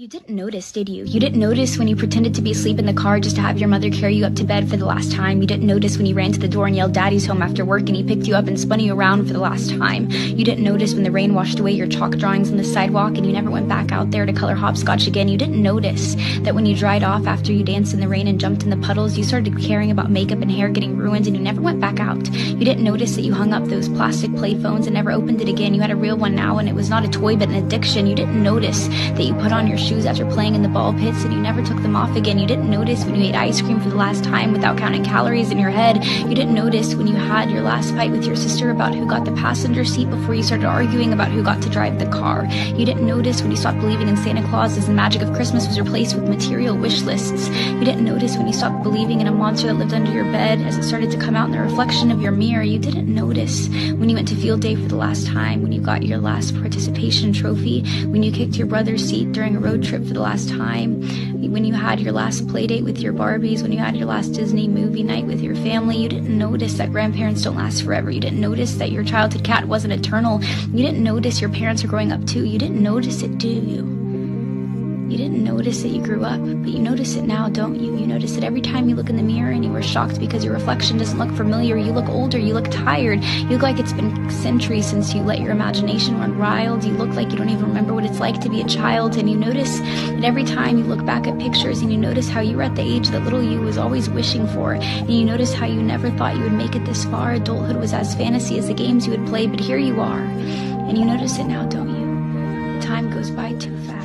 You didn't notice, did you? You didn't notice when you pretended to be asleep in the car just to have your mother carry you up to bed for the last time. You didn't notice when you ran to the door and yelled "Daddy's home" after work and he picked you up and spun you around for the last time. You didn't notice when the rain washed away your chalk drawings on the sidewalk and you never went back out there to color hopscotch again. You didn't notice that when you dried off after you danced in the rain and jumped in the puddles, you started caring about makeup and hair getting ruined and you never went back out. You didn't notice that you hung up those plastic play phones and never opened it again. You had a real one now and it was not a toy but an addiction. You didn't notice that you put on your shoes after playing in the ball pits and you never took them off again. You didn't notice when you ate ice cream for the last time without counting calories in your head. You didn't notice when you had your last fight with your sister about who got the passenger seat before you started arguing about who got to drive the car. You didn't notice when you stopped believing in Santa Claus as the magic of Christmas was replaced with material wish lists. You didn't notice when you stopped believing in a monster that lived under your bed as it started to come out in the reflection of your mirror. You didn't notice when you went to field day for the last time, when you got your last participation trophy, when you kicked your brother's seat during a road trip for the last time, when you had your last play date with your Barbies, when you had your last Disney movie night with your family. You didn't notice that grandparents don't last forever. You didn't notice that your childhood cat wasn't eternal. You didn't notice your parents are growing up too. You didn't notice it, do you? You didn't notice that you grew up, but you notice it now, don't you? You notice it every time you look in the mirror and you were shocked because your reflection doesn't look familiar. You look older, you look tired, you look like it's been centuries since you let your imagination run wild. You look like you don't even remember what it's like to be a child, and you notice that every time you look back at pictures and you notice how you were at the age that little you was always wishing for, and you notice how you never thought you would make it this far. Adulthood was as fantasy as the games you would play, but here you are, and you notice it now, don't you? The time goes by too fast.